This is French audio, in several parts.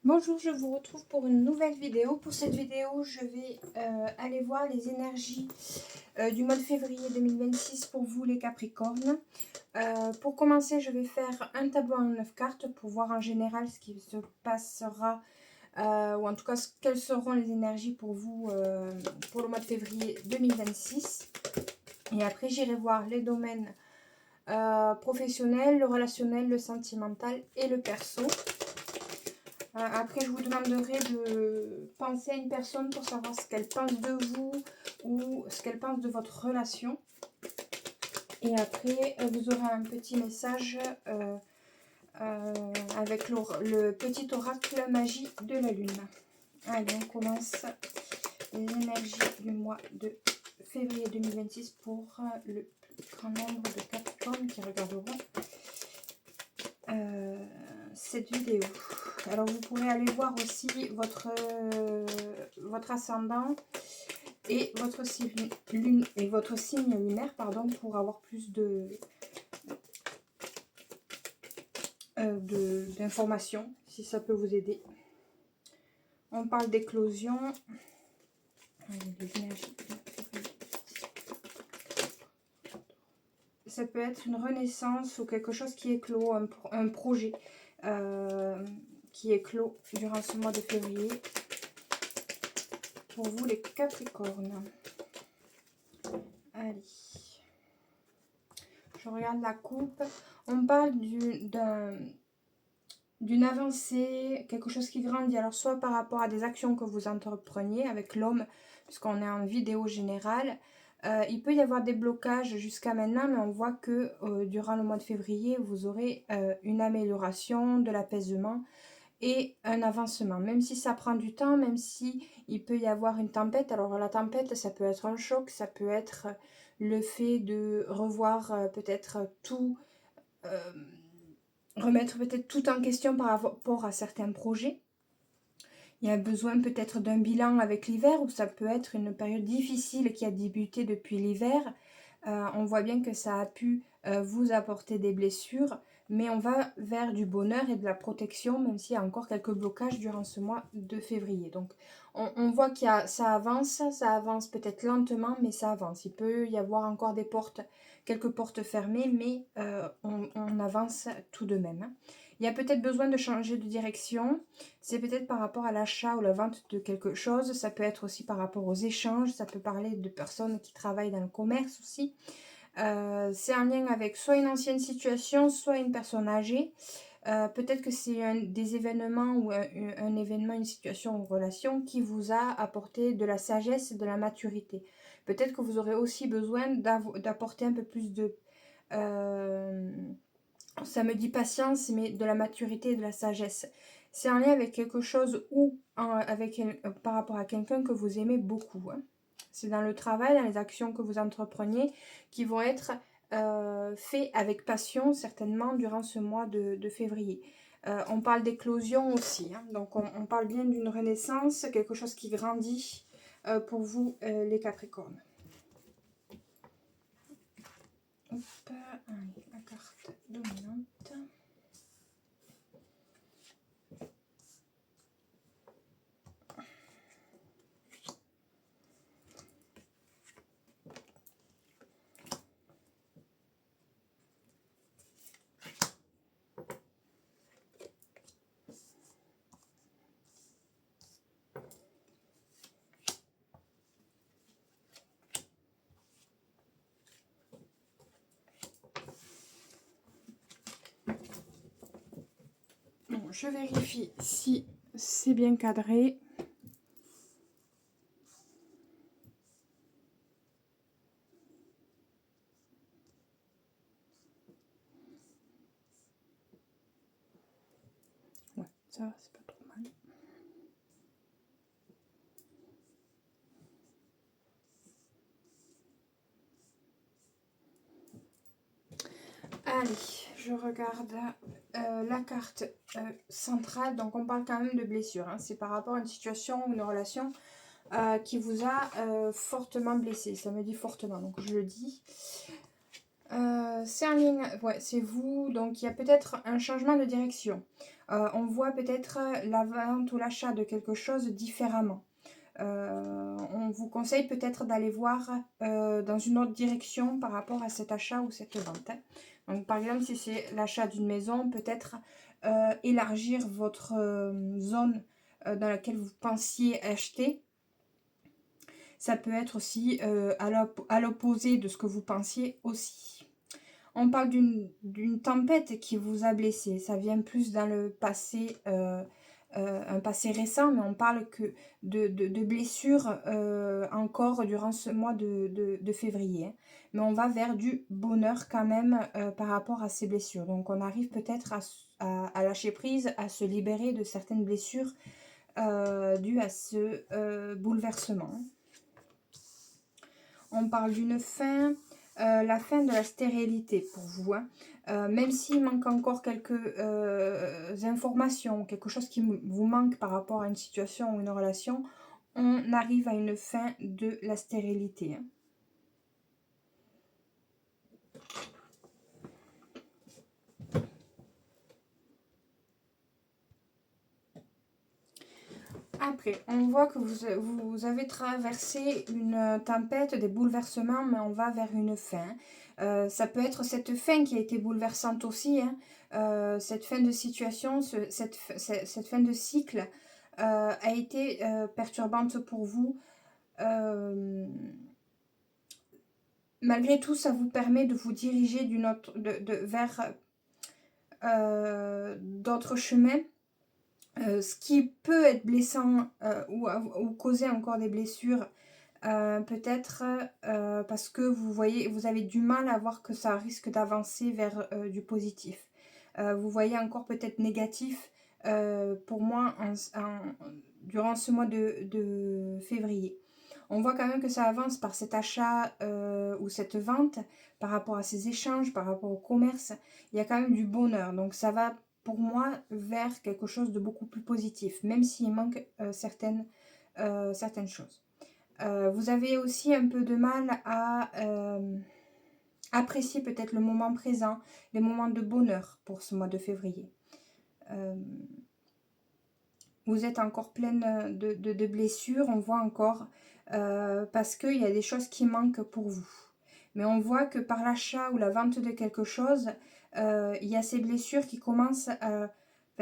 Bonjour, je vous retrouve pour une nouvelle vidéo. Pour cette vidéo, je vais aller voir les énergies du mois de février 2026 pour vous les Capricornes. Pour commencer, je vais faire un tableau en 9 cartes pour voir en général ce qui se passera, ou en tout cas quelles seront les énergies pour vous pour le mois de février 2026. Et après, j'irai voir les domaines professionnels, le relationnel, le sentimental et le perso. Après, je vous demanderai de penser à une personne pour savoir ce qu'elle pense de vous ou ce qu'elle pense de votre relation. Et après, vous aurez un petit message avec le petit oracle magie de la lune. Allez, on commence les énergies du mois de février 2026 pour le plus grand nombre de Capricornes qui regarderont cette vidéo. Alors vous pourrez aller voir aussi votre ascendant et votre signe lunaire, pardon, pour avoir plus d'informations, si ça peut vous aider. On parle d'éclosion. Ça peut être une renaissance ou quelque chose qui éclot, un projet qui éclot durant ce mois de février. Pour vous les Capricornes. Allez. Je regarde la coupe. On parle d'une avancée, quelque chose qui grandit. Alors soit par rapport à des actions que vous entrepreniez avec l'homme, puisqu'on est en vidéo générale. Il peut y avoir des blocages jusqu'à maintenant, mais on voit que durant le mois de février, vous aurez une amélioration, de l'apaisement et un avancement. Même si ça prend du temps, même si il peut y avoir une tempête. Alors la tempête, ça peut être un choc, ça peut être le fait de revoir peut-être tout, remettre peut-être tout en question par rapport à certains projets. Il y a besoin peut-être d'un bilan avec l'hiver, ou ça peut être une période difficile qui a débuté depuis l'hiver. On voit bien que ça a pu vous apporter des blessures, mais on va vers du bonheur et de la protection, même s'il y a encore quelques blocages durant ce mois de février. Donc on voit qu'il y a, ça avance peut-être lentement, mais ça avance. Il peut y avoir encore des portes, quelques portes fermées, mais on avance tout de même. Il y a peut-être besoin de changer de direction. C'est peut-être par rapport à l'achat ou la vente de quelque chose. Ça peut être aussi par rapport aux échanges. Ça peut parler de personnes qui travaillent dans le commerce aussi. C'est en lien avec soit une ancienne situation, soit une personne âgée. Peut-être que c'est des événements ou un événement, une situation ou une relation qui vous a apporté de la sagesse et de la maturité. Peut-être que vous aurez aussi besoin d'apporter un peu plus de... ça me dit patience, mais de la maturité et de la sagesse. C'est en lien avec quelque chose ou par rapport à quelqu'un que vous aimez beaucoup. Hein. C'est dans le travail, dans les actions que vous entrepreniez qui vont être faits avec passion, certainement, durant ce mois de février. On parle d'éclosion aussi. Hein. Donc, on parle bien d'une renaissance, quelque chose qui grandit pour vous, les Capricornes. Hop, allez, la carte dominante. Bon, je vérifie si c'est bien cadré. Ouais, ça va, c'est pas trop mal. Allez, je regarde la carte centrale. Donc, on parle quand même de blessure. Hein. C'est par rapport à une situation ou une relation qui vous a fortement blessé. Ça me dit fortement, donc je le dis. C'est en ligne, ouais, c'est vous. Donc, il y a peut-être un changement de direction. On voit peut-être la vente ou l'achat de quelque chose différemment. On vous conseille peut-être d'aller voir dans une autre direction par rapport à cet achat ou cette vente. Hein. Donc, par exemple, si c'est l'achat d'une maison, peut-être élargir votre zone dans laquelle vous pensiez acheter. Ça peut être aussi à l'opposé de ce que vous pensiez aussi. On parle d'une tempête qui vous a blessé. Ça vient plus dans le passé, un passé récent, mais on parle que de blessures encore durant ce mois de février. Hein. Mais on va vers du bonheur quand même par rapport à ces blessures. Donc on arrive peut-être à lâcher prise, à se libérer de certaines blessures dues à ce bouleversement. On parle d'une fin, la fin de la stérilité pour vous. Hein. Même s'il manque encore quelques informations, quelque chose qui vous manque par rapport à une situation ou une relation, on arrive à une fin de la stérilité. Hein. Après, on voit que vous avez traversé une tempête, des bouleversements, mais on va vers une fin. Ça peut être cette fin qui a été bouleversante aussi, hein. Cette fin de situation, cette fin de cycle a été perturbante pour vous. Malgré tout, ça vous permet de vous diriger vers d'autres chemins. Ce qui peut être blessant ou causer encore des blessures, peut-être parce que vous avez du mal à voir que ça risque d'avancer vers du positif. Vous voyez encore peut-être négatif pour moi durant ce mois de février. On voit quand même que ça avance par cet achat ou cette vente, par rapport à ces échanges, par rapport au commerce. Il y a quand même du bonheur. Donc ça va pour moi vers quelque chose de beaucoup plus positif, même s'il manque certaines choses. Vous avez aussi un peu de mal à apprécier peut-être le moment présent, les moments de bonheur pour ce mois de février. Vous êtes encore pleine de blessures, on voit encore, parce qu'il y a des choses qui manquent pour vous. Mais on voit que par l'achat ou la vente de quelque chose, il y a ces blessures qui commencent à...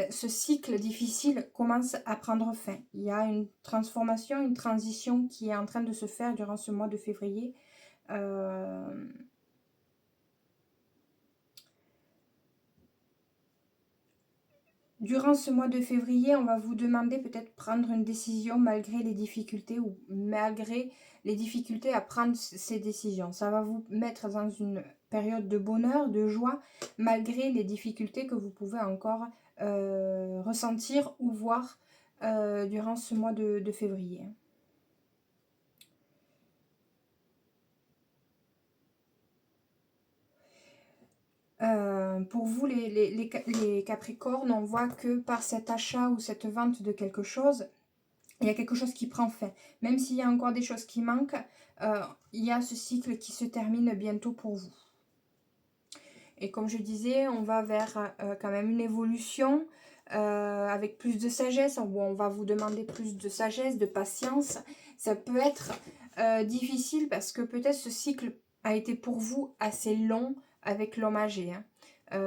ce cycle difficile commence à prendre fin. Il y a une transformation, une transition qui est en train de se faire durant ce mois de février. Durant ce mois de février, on va vous demander peut-être de prendre une décision malgré les difficultés ou malgré les difficultés à prendre ces décisions. Ça va vous mettre dans une période de bonheur, de joie, malgré les difficultés que vous pouvez encore ressentir ou voir durant ce mois de février. Pour vous, les Capricornes, on voit que par cet achat ou cette vente de quelque chose, il y a quelque chose qui prend fin. Même s'il y a encore des choses qui manquent, il y a ce cycle qui se termine bientôt pour vous. Et comme je disais, on va vers quand même une évolution avec plus de sagesse, où on va vous demander plus de sagesse, de patience. Ça peut être difficile parce que peut-être ce cycle a été pour vous assez long avec l'homme âgé. Hein.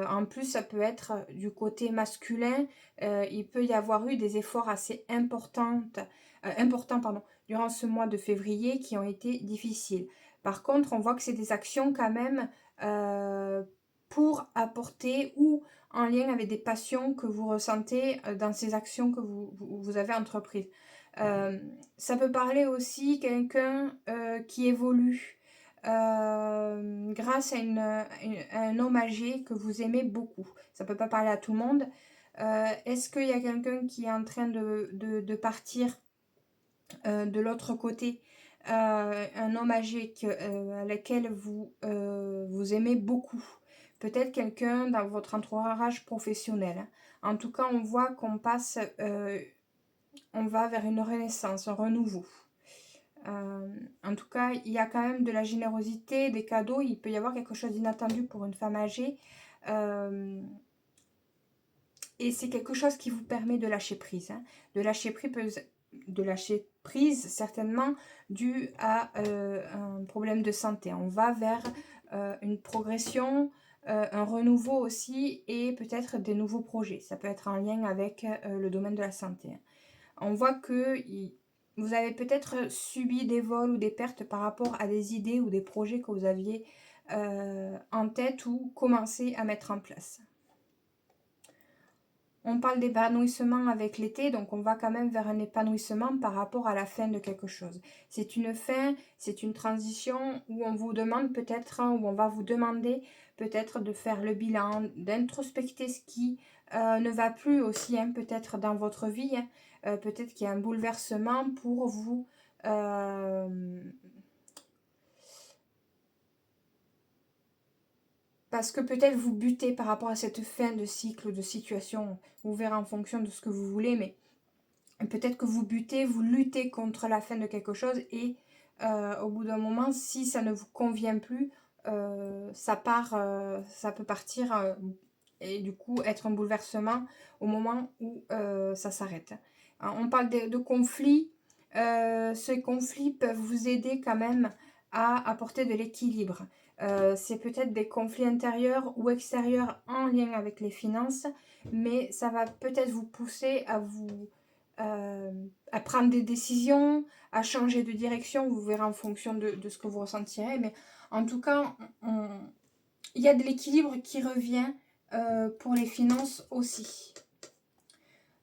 En plus, ça peut être du côté masculin. Il peut y avoir eu des efforts assez importants durant ce mois de février qui ont été difficiles. Par contre, on voit que c'est des actions quand même pour apporter ou en lien avec des passions que vous ressentez dans ces actions que vous avez entreprises. Ça peut parler aussi quelqu'un qui évolue grâce à un homme âgé que vous aimez beaucoup. Ça peut pas parler à tout le monde. Est-ce qu'il y a quelqu'un qui est en train de partir de l'autre côté, un homme âgé à laquelle vous aimez beaucoup? Peut-être quelqu'un dans votre entourage professionnel. En tout cas, on voit qu'on passe, on va vers une renaissance, un renouveau. En tout cas, il y a quand même de la générosité, des cadeaux. Il peut y avoir quelque chose d'inattendu pour une femme âgée. Et c'est quelque chose qui vous permet de lâcher prise. Hein. De lâcher prise certainement dû à un problème de santé. On va vers une progression, un renouveau aussi et peut-être des nouveaux projets. Ça peut être en lien avec le domaine de la santé. Hein. On voit que vous avez peut-être subi des vols ou des pertes par rapport à des idées ou des projets que vous aviez en tête ou commencé à mettre en place. On parle d'épanouissement avec l'été, donc on va quand même vers un épanouissement par rapport à la fin de quelque chose. C'est une fin, c'est une transition où on vous demande peut-être, où on va vous demander peut-être de faire le bilan, d'introspecter ce qui ne va plus aussi, hein, peut-être dans votre vie. Hein. Peut-être qu'il y a un bouleversement pour vous... Parce que peut-être vous butez par rapport à cette fin de cycle ou de situation. Vous verrez en fonction de ce que vous voulez, mais peut-être que vous butez, vous luttez contre la fin de quelque chose et au bout d'un moment, si ça ne vous convient plus, ça peut partir et du coup être un bouleversement au moment où ça s'arrête. On parle de conflits. Ces conflits peuvent vous aider quand même à apporter de l'équilibre. C'est peut-être des conflits intérieurs ou extérieurs en lien avec les finances, mais ça va peut-être vous pousser à prendre des décisions, à changer de direction. Vous verrez en fonction de ce que vous ressentirez, mais en tout cas, il y a de l'équilibre qui revient pour les finances aussi.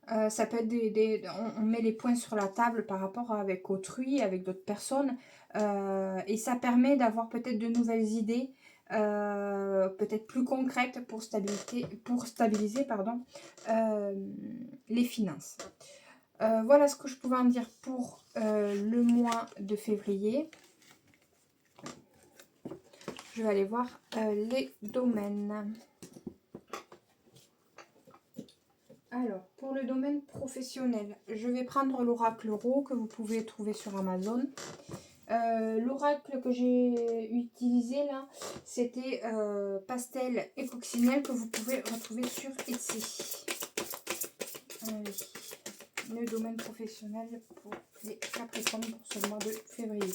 Ça peut être on met les points sur la table par rapport avec autrui, avec d'autres personnes, et ça permet d'avoir peut-être de nouvelles idées, peut-être plus concrètes pour stabiliser les finances. Voilà ce que je pouvais en dire pour le mois de février. Je vais aller voir les domaines. Alors, pour le domaine professionnel, je vais prendre l'oracle Ro que vous pouvez trouver sur Amazon. L'oracle que j'ai utilisé là, c'était Pastel et Coccinelle que vous pouvez retrouver sur Etsy. Allez. Le domaine professionnel pour les Capricornes pour ce mois de février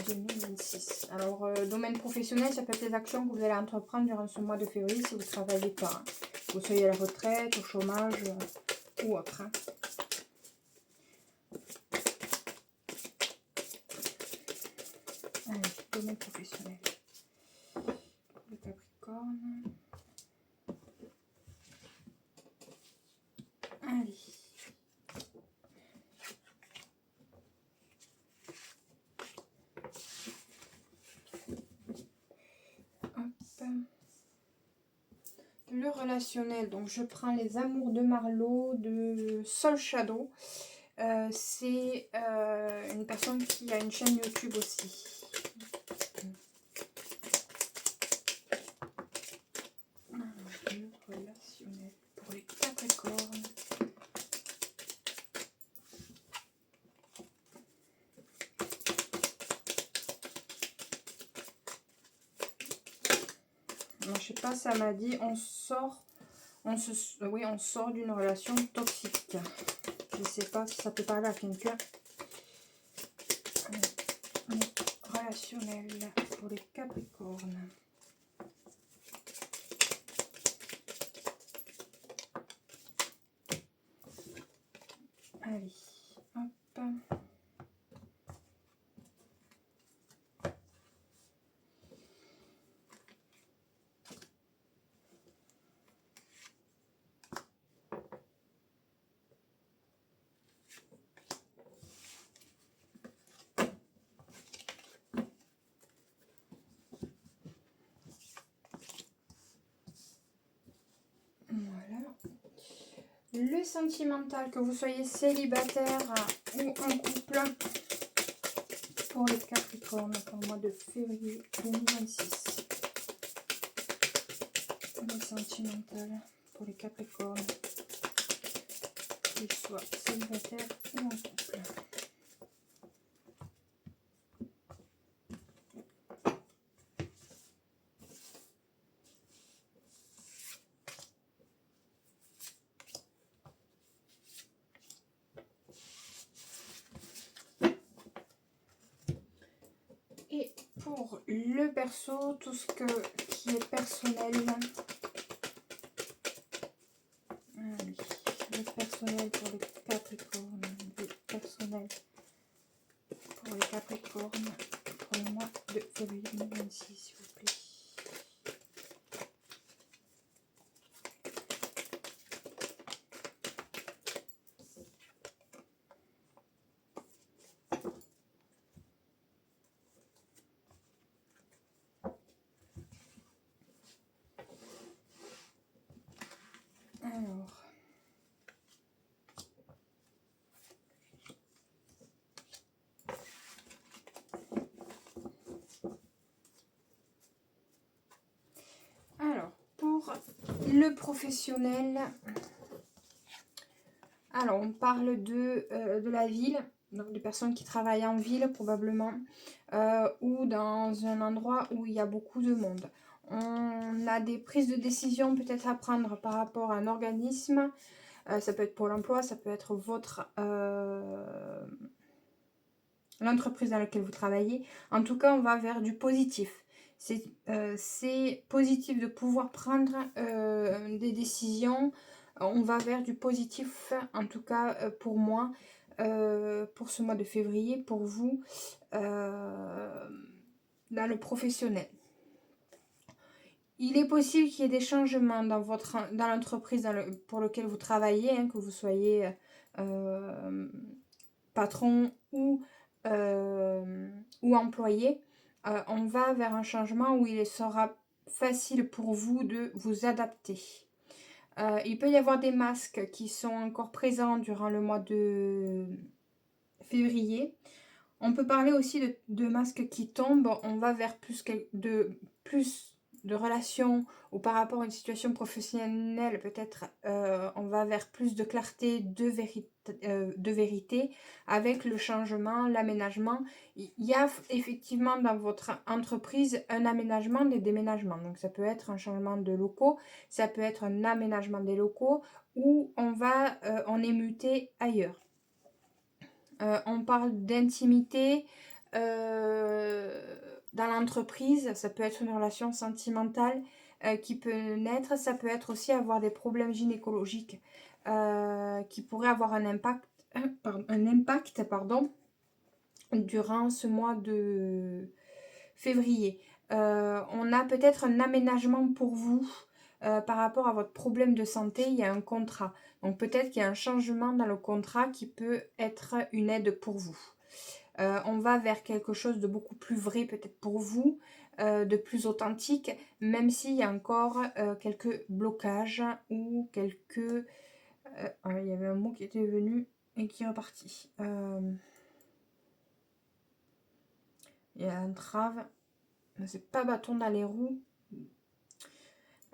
2026. Alors, domaine professionnel, ça peut être les actions que vous allez entreprendre durant ce mois de février si vous ne travaillez pas. Hein. Que vous soyez à la retraite, au chômage ou autre. Hein. Allez, domaine professionnel. Le Capricorne. Allez. Le relationnel, donc je prends les amours de Marlowe de Soul Shadow. C'est une personne qui a une chaîne YouTube aussi. Le relationnel pour les Capricornes. Je sais pas, ça m'a dit on sort d'une relation toxique. Je sais pas si ça peut parler à quelqu'un. Relationnel pour les Capricornes. Allez, hop. Le sentimental, que vous soyez célibataire ou en couple, pour les Capricornes pour le mois de février 2026. Le sentimental pour les Capricornes, qu'ils soient célibataires ou en couple. pour le perso, tout ce qui est personnel. Allez, le personnel pour les Capricornes. Le personnel pour les Capricornes pour le mois de février 2026, s'il vous plaît. Alors, pour le professionnel, alors on parle de la ville, donc des personnes qui travaillent en ville probablement, ou dans un endroit où il y a beaucoup de monde. On a des prises de décision peut-être à prendre par rapport à un organisme, ça peut être pour l'emploi, ça peut être l'entreprise dans laquelle vous travaillez. En tout cas, on va vers du positif. C'est positif de pouvoir prendre des décisions. On va vers du positif, en tout cas pour moi, pour ce mois de février, pour vous, dans le professionnel. Il est possible qu'il y ait des changements dans l'entreprise pour laquelle vous travaillez, hein, que vous soyez patron ou employé. On va vers un changement où il sera facile pour vous de vous adapter. Il peut y avoir des masques qui sont encore présents durant le mois de février. On peut parler aussi de masques qui tombent. On va vers plus de relations ou par rapport à une situation professionnelle, peut-être on va vers plus de clarté, de vérité avec le changement, l'aménagement. Il y a effectivement dans votre entreprise un aménagement, des déménagements. Donc ça peut être un changement de locaux, ça peut être un aménagement des locaux ou on est muté ailleurs. On parle d'intimité dans l'entreprise, ça peut être une relation sentimentale qui peut naître, ça peut être aussi avoir des problèmes gynécologiques qui pourraient avoir un impact durant ce mois de février. On a peut-être un aménagement pour vous par rapport à votre problème de santé, il y a un contrat. Donc peut-être qu'il y a un changement dans le contrat qui peut être une aide pour vous. On va vers quelque chose de beaucoup plus vrai peut-être pour vous, de plus authentique, même s'il y a encore quelques blocages ou quelques... il y avait un mot qui était venu et qui est reparti. Il y a un trave, c'est pas bâton dans les roues.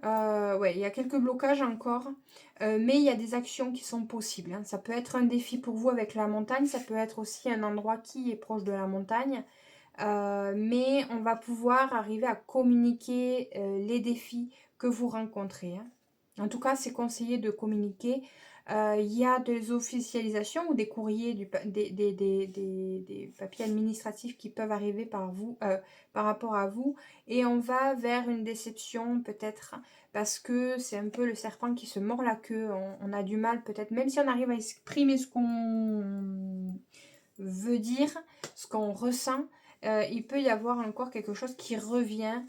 Ouais, il y a quelques blocages encore, mais il y a des actions qui sont possibles, hein. Ça peut être un défi pour vous avec la montagne, ça peut être aussi un endroit qui est proche de la montagne, mais on va pouvoir arriver à communiquer les défis que vous rencontrez, hein. En tout cas, c'est conseillé de communiquer. Il y a des officialisations ou des courriers, des papiers administratifs qui peuvent arriver par rapport à vous. Et on va vers une déception peut-être parce que c'est un peu le serpent qui se mord la queue. On a du mal peut-être, même si on arrive à exprimer ce qu'on veut dire, ce qu'on ressent, il peut y avoir encore quelque chose qui revient.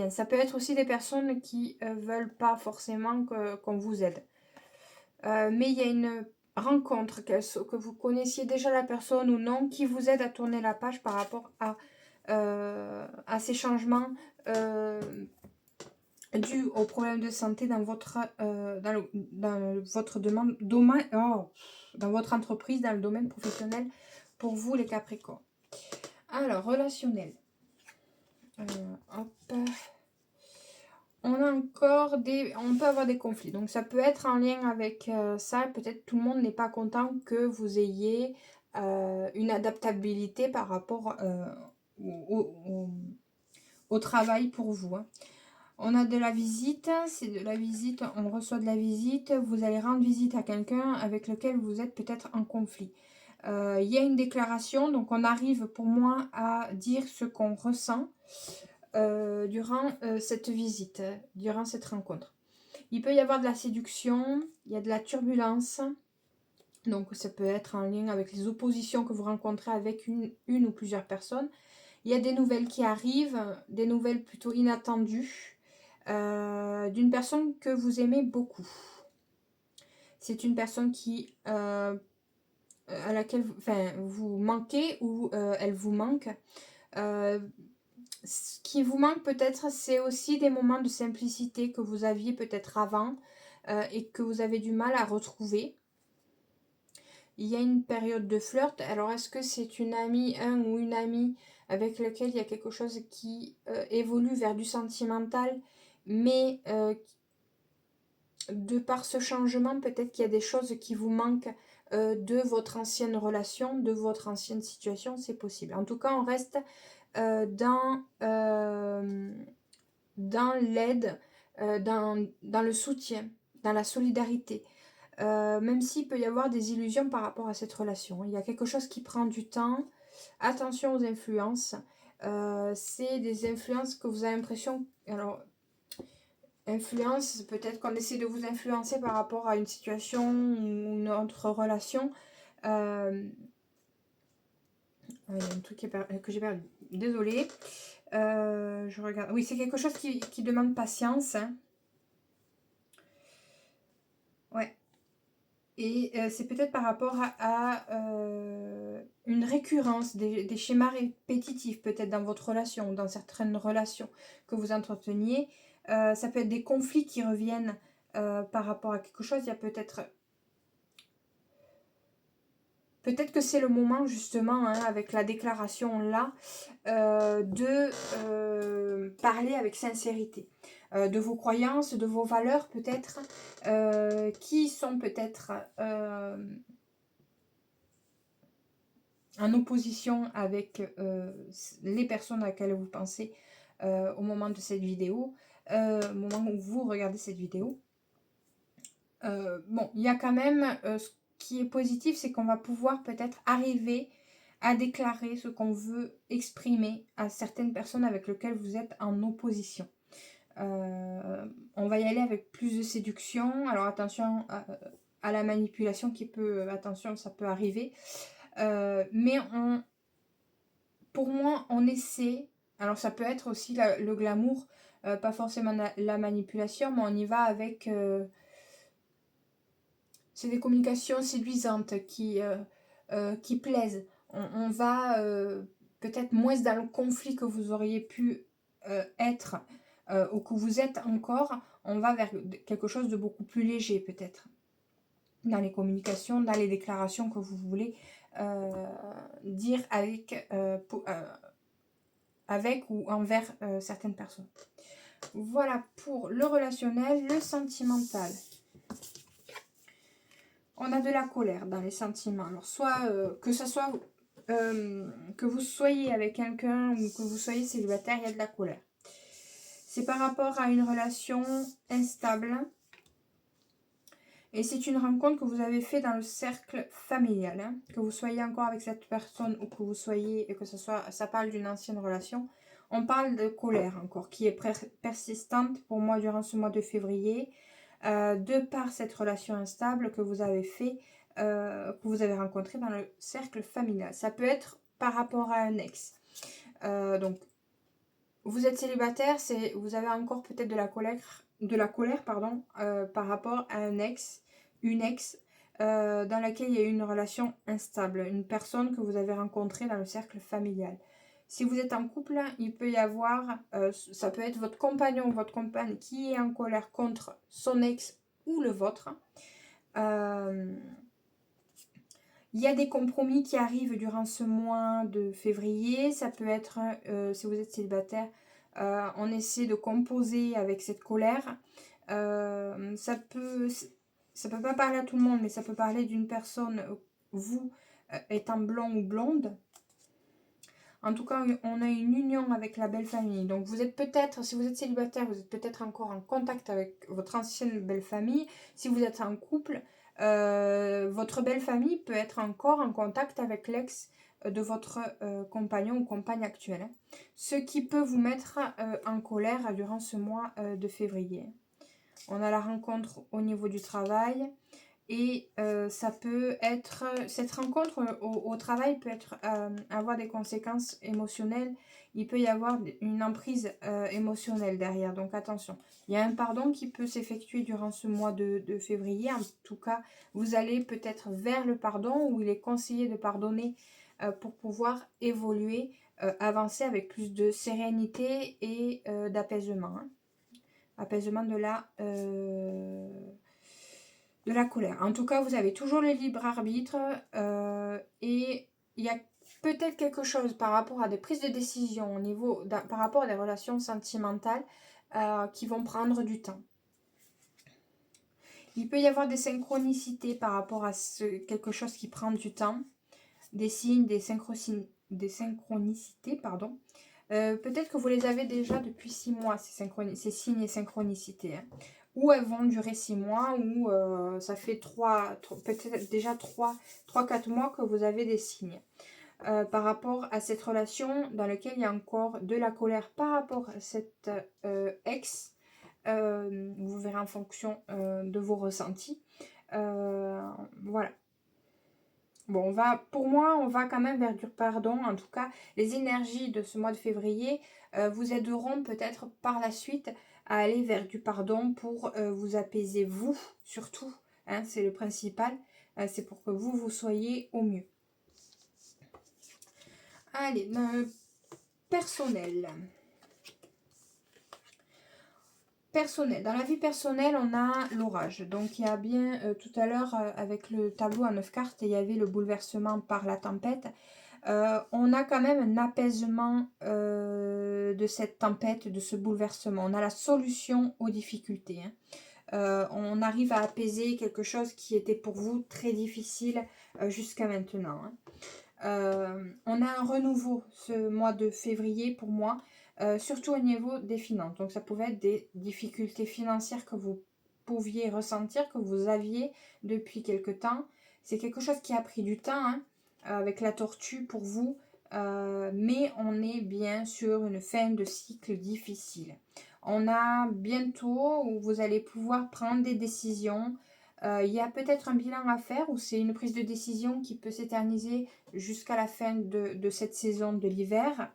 Ça peut être aussi des personnes qui veulent pas forcément qu'on vous aide. Mais il y a une rencontre, que vous connaissiez déjà la personne ou non, qui vous aide à tourner la page par rapport à ces changements dus aux problèmes de santé dans votre dans votre entreprise, dans le domaine professionnel pour vous les Capricornes. Alors, relationnel. Hop. On peut avoir des conflits. Donc ça peut être en lien avec ça. Peut-être tout le monde n'est pas content que vous ayez une adaptabilité par rapport au travail pour vous, hein. On a de la visite, c'est de la visite, on reçoit de la visite, vous allez rendre visite à quelqu'un avec lequel vous êtes peut-être en conflit. Il y a une déclaration, donc on arrive pour moi à dire ce qu'on ressent durant cette visite, durant cette rencontre. Il peut y avoir de la séduction, il y a de la turbulence, donc ça peut être en lien avec les oppositions que vous rencontrez avec une ou plusieurs personnes. Il y a des nouvelles qui arrivent, des nouvelles plutôt inattendues, d'une personne que vous aimez beaucoup. C'est une personne à laquelle vous manquez ou elle vous manque. Ce qui vous manque peut-être, c'est aussi des moments de simplicité que vous aviez peut-être avant et que vous avez du mal à retrouver. Il y a une période de flirt. Alors, est-ce que c'est une amie, un ou une amie avec lequel il y a quelque chose qui évolue vers du sentimental, mais de par ce changement, peut-être qu'il y a des choses qui vous manquent de votre ancienne relation, de votre ancienne situation, c'est possible. En tout cas, on reste dans l'aide, dans le soutien, dans la solidarité. Même s'il peut y avoir des illusions par rapport à cette relation. Il y a quelque chose qui prend du temps. Attention aux influences. C'est des influences que vous avez l'impression... Alors, influence, peut-être qu'on essaie de vous influencer par rapport à une situation ou une autre relation. Il y a un truc que j'ai perdu. Désolée. Je regarde. Oui, c'est quelque chose qui demande patience. Hein. Ouais. Et c'est peut-être par rapport à une récurrence, des schémas répétitifs peut-être dans votre relation ou dans certaines relations que vous entreteniez. Ça peut être des conflits qui reviennent par rapport à quelque chose. Il y a peut-être que c'est le moment justement, hein, avec la déclaration là, de parler avec sincérité. De vos croyances, de vos valeurs peut-être, qui sont peut-être en opposition avec les personnes à laquelle vous pensez au moment de cette vidéo, au moment où vous regardez cette vidéo. Bon, il y a quand même ce qui est positif, c'est qu'on va pouvoir peut-être arriver à déclarer ce qu'on veut exprimer à certaines personnes avec lesquelles vous êtes en opposition. On va y aller avec plus de séduction. Alors attention à la manipulation attention, ça peut arriver. Mais pour moi, on essaie. Alors ça peut être aussi le glamour, pas forcément la manipulation, mais on y va avec... c'est des communications séduisantes qui plaisent. On va peut-être moins dans le conflit que vous auriez pu être ou que vous êtes encore. On va vers quelque chose de beaucoup plus léger peut-être. Dans les communications, dans les déclarations que vous voulez dire avec ou envers certaines personnes. Voilà pour le relationnel, le sentimental. On a de la colère dans les sentiments. Alors soit que ce soit que vous soyez avec quelqu'un ou que vous soyez célibataire, il y a de la colère. C'est par rapport à une relation instable. Et c'est une rencontre que vous avez fait dans le cercle familial. Hein, que vous soyez encore avec cette personne ou que vous soyez, et que ça parle d'une ancienne relation. On parle de colère encore, qui est persistante pour moi durant ce mois de février. De par cette relation instable que vous avez que vous avez rencontré dans le cercle familial. Ça peut être par rapport à un ex. Donc, vous êtes célibataire, vous avez encore peut-être de la colère par rapport à un ex, une ex, dans laquelle il y a eu une relation instable, une personne que vous avez rencontrée dans le cercle familial. Si vous êtes en couple, il peut y avoir, ça peut être votre compagnon ou votre compagne qui est en colère contre son ex ou le vôtre. Il y a des compromis qui arrivent durant ce mois de février. Ça peut être, si vous êtes célibataire, on essaie de composer avec cette colère. Ça peut pas parler à tout le monde, mais ça peut parler d'une personne, vous étant blond ou blonde. En tout cas, on a une union avec la belle famille. Donc vous êtes peut-être, si vous êtes célibataire, vous êtes peut-être encore en contact avec votre ancienne belle famille. Si vous êtes en couple, Votre belle famille peut être encore en contact avec l'ex de votre compagnon ou compagne actuelle, hein. Ce qui peut vous mettre en colère durant ce mois de février. On a la rencontre au niveau du travail et ça peut être, cette rencontre au travail peut être, avoir des conséquences émotionnelles. Il peut y avoir une emprise émotionnelle derrière, donc attention. Il y a un pardon qui peut s'effectuer durant ce mois de février. En tout cas, vous allez peut-être vers le pardon, où il est conseillé de pardonner pour pouvoir évoluer, avancer avec plus de sérénité et d'apaisement, hein. Apaisement de la colère. En tout cas, vous avez toujours le libre arbitre et il y a peut-être quelque chose par rapport à des prises de décision au niveau par rapport à des relations sentimentales qui vont prendre du temps. Il peut y avoir des synchronicités par rapport à quelque chose qui prend du temps, des signes, des synchronicités, pardon. Peut-être que vous les avez déjà depuis 6 mois, ces signes et synchronicités, hein. Ou elles vont durer 6 mois, ou ça fait peut-être déjà 3-4 mois que vous avez des signes. Par rapport à cette relation dans laquelle il y a encore de la colère par rapport à cette ex, vous verrez en fonction de vos ressentis. Voilà. Bon, pour moi, on va quand même vers du pardon. En tout cas, les énergies de ce mois de février vous aideront peut-être par la suite à aller vers du pardon pour vous apaiser, vous, surtout. Hein, c'est le principal. C'est pour que vous soyez au mieux. Allez, personnel. Dans la vie personnelle, on a l'orage. Donc, il y a bien, tout à l'heure, avec le tableau à 9 cartes, il y avait le bouleversement par la tempête. On a quand même un apaisement de cette tempête, de ce bouleversement. On a la solution aux difficultés, hein. On arrive à apaiser quelque chose qui était pour vous très difficile jusqu'à maintenant, hein. On a un renouveau ce mois de février pour moi, surtout au niveau des finances. Donc ça pouvait être des difficultés financières que vous pouviez ressentir, que vous aviez depuis quelque temps. C'est quelque chose qui a pris du temps, hein, avec la tortue pour vous, mais on est bien sur une fin de cycle difficile. On a bientôt où vous allez pouvoir prendre des décisions. Il y a peut-être un bilan à faire ou c'est une prise de décision qui peut s'éterniser jusqu'à la fin de cette saison de l'hiver.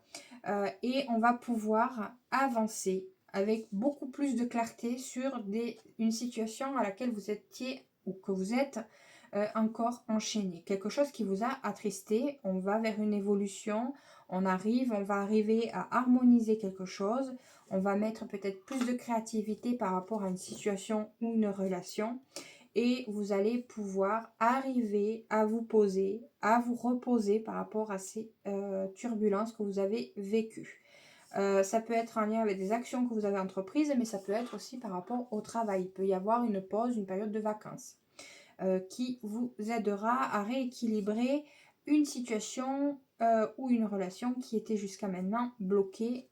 Et on va pouvoir avancer avec beaucoup plus de clarté sur une situation à laquelle vous étiez ou que vous êtes encore enchaîné. Quelque chose qui vous a attristé, on va vers une évolution, on va arriver à harmoniser quelque chose, on va mettre peut-être plus de créativité par rapport à une situation ou une relation. Et vous allez pouvoir arriver à vous poser, à vous reposer par rapport à ces turbulences que vous avez vécues. Ça peut être en lien avec des actions que vous avez entreprises, mais ça peut être aussi par rapport au travail. Il peut y avoir une pause, une période de vacances qui vous aidera à rééquilibrer une situation ou une relation qui était jusqu'à maintenant bloquée,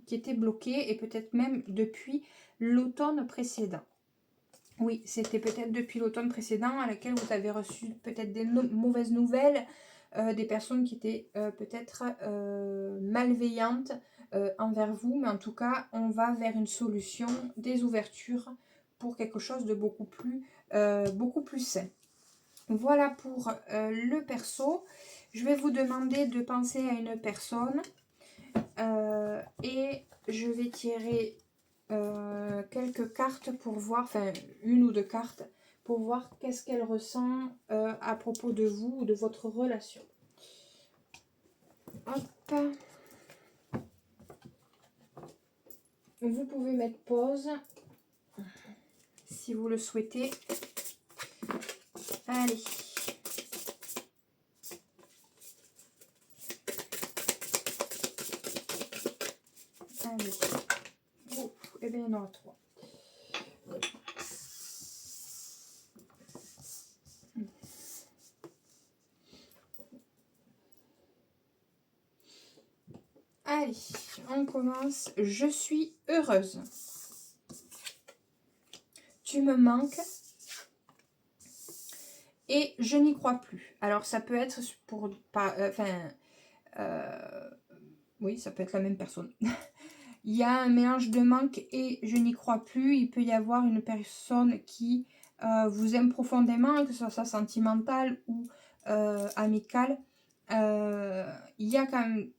et peut-être même depuis l'automne précédent. Oui, c'était peut-être depuis l'automne précédent à laquelle vous avez reçu peut-être des mauvaises nouvelles, des personnes qui étaient peut-être malveillantes envers vous. Mais en tout cas, on va vers une solution, des ouvertures pour quelque chose de beaucoup plus sain. Voilà pour le perso. Je vais vous demander de penser à une personne et je vais tirer quelques cartes pour voir, enfin une ou deux cartes pour voir qu'est-ce qu'elle ressent à propos de vous ou de votre relation. Hop. Vous pouvez mettre pause si vous le souhaitez. Allez. Allez. Oh, et bien il y en aura 3. Allez, on commence. Je suis heureuse. Tu me manques. et je n'y crois plus. Alors ça peut être pour... oui, ça peut être la même personne. Il y a un mélange de manque et je n'y crois plus. Il peut y avoir une personne qui vous aime profondément, que ce soit sentimental ou amical. Il y a quand même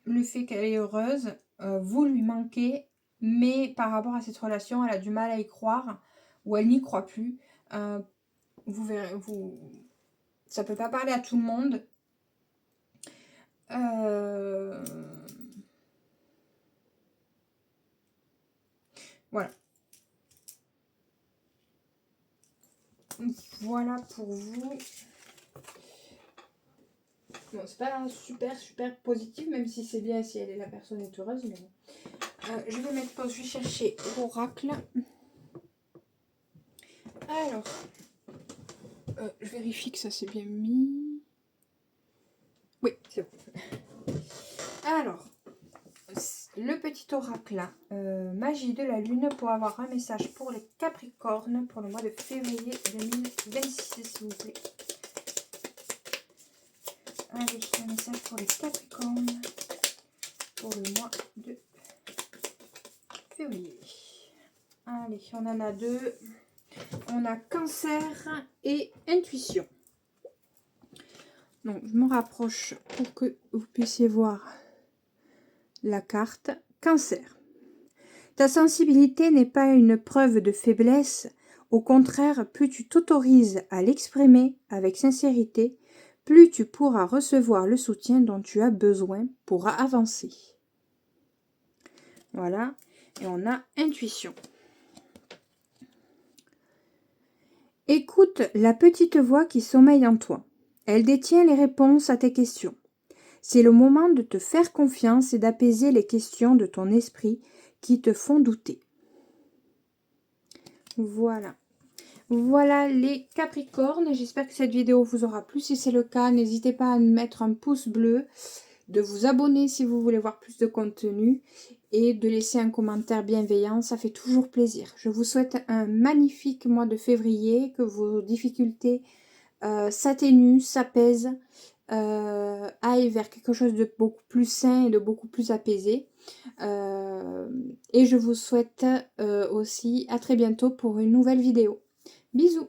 le fait qu'elle est heureuse. Vous lui manquez, mais par rapport à cette relation, elle a du mal à y croire ou elle n'y croit plus. Vous verrez, ça peut pas parler à tout le monde. Voilà. Voilà pour vous. Bon, c'est pas super positif, même si c'est bien si la personne est heureuse. Mais bon. Je vais mettre pause, je vais chercher l'oracle. Alors, je vérifie que ça s'est bien mis. Oui, c'est bon. Alors, le petit oracle magie de la lune pour avoir un message pour les Capricornes pour le mois de février 2026, s'il vous plaît. Allez, un message pour les Capricornes pour le mois de février. Allez, on en a deux. On a Cancer et Intuition. Donc, je me rapproche pour que vous puissiez voir la carte. Cancer. Ta sensibilité n'est pas une preuve de faiblesse. Au contraire, plus tu t'autorises à l'exprimer avec sincérité, plus tu pourras recevoir le soutien dont tu as besoin pour avancer. Voilà. Et on a Intuition. Écoute la petite voix qui sommeille en toi. Elle détient les réponses à tes questions. C'est le moment de te faire confiance et d'apaiser les questions de ton esprit qui te font douter. Voilà. Voilà les Capricornes. J'espère que cette vidéo vous aura plu. Si c'est le cas, n'hésitez pas à mettre un pouce bleu, de vous abonner si vous voulez voir plus de contenu et de laisser un commentaire bienveillant. Ça fait toujours plaisir. Je vous souhaite un magnifique mois de février, que vos difficultés s'atténuent, s'apaisent, aille vers quelque chose de beaucoup plus sain et de beaucoup plus apaisé. Et je vous souhaite aussi à très bientôt pour une nouvelle vidéo. Bisous!